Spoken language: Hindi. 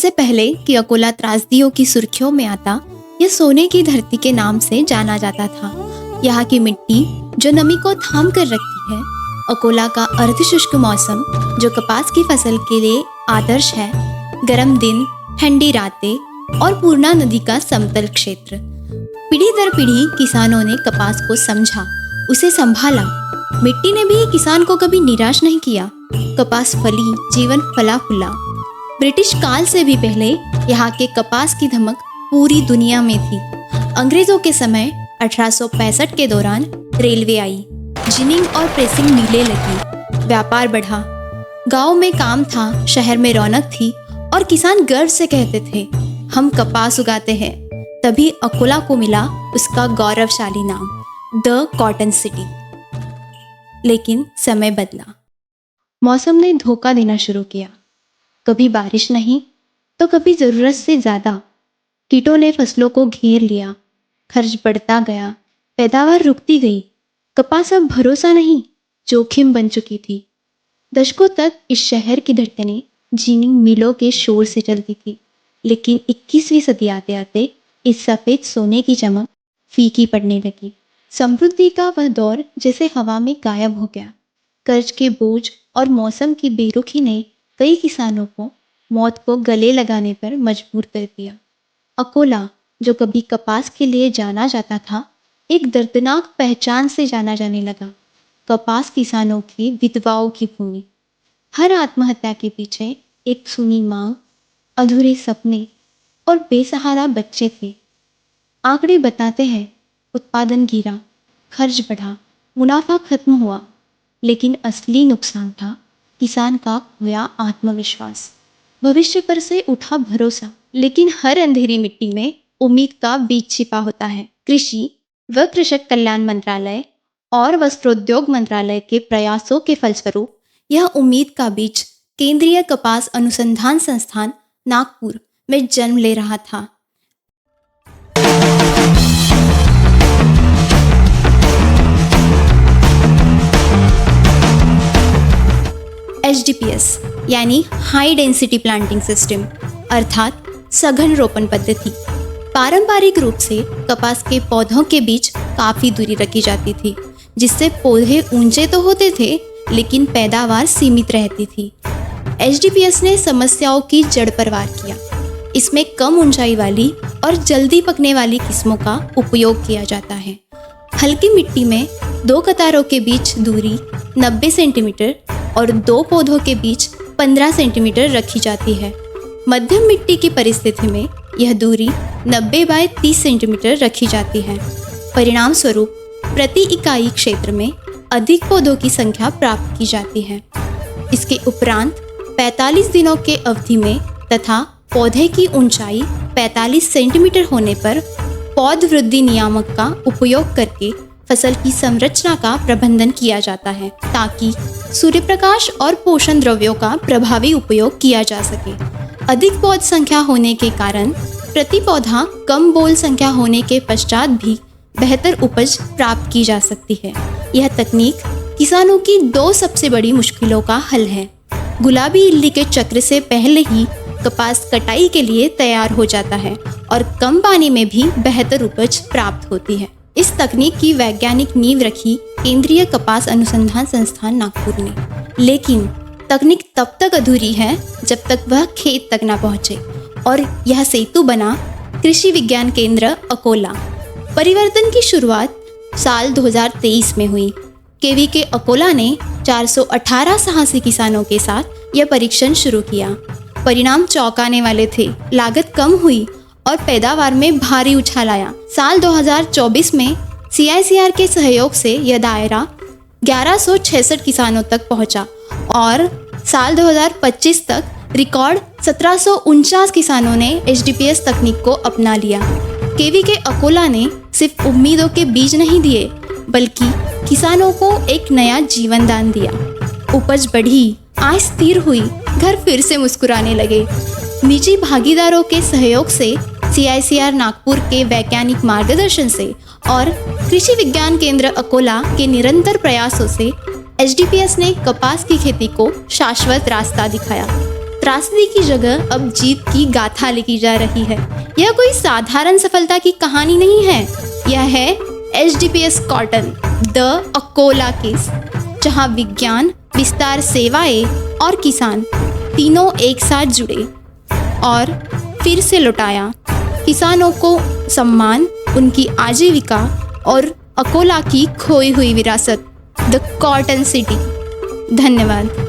इससे पहले कि अकोला त्रासदियों की सुर्खियों में आता, यह सोने की धरती के नाम से जाना जाता था। यहाँ की मिट्टी जो नमी को थाम कर रखती है, अकोला का अर्धशुष्क मौसम जो कपास की फसल के लिए आदर्श है, गर्म दिन, ठंडी रातें और पूर्णा नदी का समतल क्षेत्र। पीढ़ी दर पीढ़ी किसानों ने कपास को समझा, उसे संभाला। मिट्टी ने भी किसान को कभी निराश नहीं किया। कपास फली, जीवन फला फूला। ब्रिटिश काल से भी पहले यहाँ के कपास की धमक पूरी दुनिया में थी। अंग्रेजों के समय 1865 के दौरान रेलवे आई, जिनिंग और प्रेसिंग मिलें लगी, व्यापार बढ़ा, गांव में काम था, शहर में रौनक थी और किसान गर्व से कहते थे, हम कपास उगाते हैं। तभी अकोला को मिला उसका गौरवशाली नाम, द कॉटन सिटी। लेकिन समय बदला, मौसम ने धोखा देना शुरू किया। कभी बारिश नहीं तो कभी ज़रूरत से ज़्यादा। कीटों ने फसलों को घेर लिया, खर्च बढ़ता गया, पैदावार रुकती गई। कपास अब भरोसा नहीं, जोखिम बन चुकी थी। दशकों तक इस शहर की धड़कनें जीनिंग मिलों के शोर से चलती थी, लेकिन 21वीं सदी आते आते इस सफ़ेद सोने की चमक फीकी पड़ने लगी। समृद्धि का वह दौर जैसे हवा में गायब हो गया। कर्ज के बोझ और मौसम की बेरुखी ने कई किसानों को मौत को गले लगाने पर मजबूर कर दिया। अकोला, जो कभी कपास के लिए जाना जाता था, एक दर्दनाक पहचान से जाना जाने लगा। कपास किसानों की विधवाओं की भूमि। हर आत्महत्या के पीछे एक सुनी मांग, अधूरे सपने और बेसहारा बच्चे थे। आंकड़े बताते हैं, उत्पादन गिरा, खर्च बढ़ा, मुनाफा खत्म हुआ, लेकिन असली नुकसान था किसान का खोया आत्मविश्वास, भविष्य पर से उठा भरोसा। लेकिन हर अंधेरी मिट्टी में उम्मीद का बीज छिपा होता है। कृषि व कृषक कल्याण मंत्रालय और वस्त्रोद्योग मंत्रालय के प्रयासों के फलस्वरूप यह उम्मीद का बीज केंद्रीय कपास अनुसंधान संस्थान नागपुर में जन्म ले रहा था। HDPS यानी हाई डेंसिटी प्लांटिंग सिस्टम अर्थात सघन रोपण पद्धति। पारंपरिक रूप से कपास के पौधों के बीच काफ़ी दूरी रखी जाती थी, जिससे पौधे ऊंचे तो होते थे लेकिन पैदावार सीमित रहती थी। HDPS ने समस्याओं की जड़ पर वार किया। इसमें कम ऊंचाई वाली और जल्दी पकने वाली किस्मों का उपयोग किया जाता है। हल्की मिट्टी में 2 कतारों के बीच दूरी 90 सेंटीमीटर और 2 पौधों के बीच 15 सेंटीमीटर रखी जाती है। मध्यम मिट्टी की परिस्थिति में यह दूरी 90 बाय 30 सेंटीमीटर रखी जाती है। परिणाम स्वरूप प्रति इकाई क्षेत्र में अधिक पौधों की संख्या प्राप्त की जाती है। इसके उपरांत 45 दिनों के अवधि में तथा पौधे की ऊंचाई 45 सेंटीमीटर होने पर पौध वृद्धि नियामक का उपयोग करके फसल की संरचना का प्रबंधन किया जाता है, ताकि सूर्य प्रकाश और पोषण द्रव्यों का प्रभावी उपयोग किया जा सके। अधिक पौध संख्या होने के कारण प्रति पौधा कम बोल संख्या होने के पश्चात भी बेहतर उपज प्राप्त की जा सकती है। यह तकनीक किसानों की 2 सबसे बड़ी मुश्किलों का हल है। गुलाबी इल्ली के चक्र से पहले ही कपास कटाई के लिए तैयार हो जाता है और कम पानी में भी बेहतर उपज प्राप्त होती है। इस तकनीक की वैज्ञानिक नींव रखी केंद्रीय कपास अनुसंधान संस्थान नागपुर ने। लेकिन तकनीक तब तक अधूरी है जब तक वह खेत तक ना पहुंचे, और यह सेतु बना कृषि विज्ञान केंद्र अकोला। परिवर्तन की शुरुआत साल 2023 में हुई। केवीके अकोला ने 418 साहसी किसानों के साथ यह परीक्षण शुरू किया। परिणाम चौंकाने वाले थे। लागत कम हुई और पैदावार में भारी उछाल आया। साल 2024 में CICR के सहयोग से यह दायरा 1166 किसानों तक पहुंचा और साल 2025 तक रिकॉर्ड 1749 किसानों ने HDPS तकनीक को अपना लिया। केवीके अकोला ने सिर्फ उम्मीदों के बीज नहीं दिए, बल्कि किसानों को एक नया जीवन दान दिया। उपज बढ़ी, आय स्थिर हुई, घर फिर से मुस्कुराने लगे। निजी भागीदारों के सहयोग से, CICR नागपुर के वैज्ञानिक मार्गदर्शन से और कृषि विज्ञान केंद्र अकोला के निरंतर प्रयासों से HDPS ने कपास की खेती को शाश्वत रास्ता दिखाया। त्रासदी की जगह अब जीत की गाथा लिखी जा रही है। यह कोई साधारण सफलता की कहानी नहीं है, यह है HDPS cotton the Akola case, जहां विज्ञान, विस्तार सेवाएं और किसान तीनों एक साथ जुड़े और फिर से लौटाया किसानों को सम्मान, उनकी आजीविका और अकोला की खोई हुई विरासत, द कॉटन सिटी। धन्यवाद।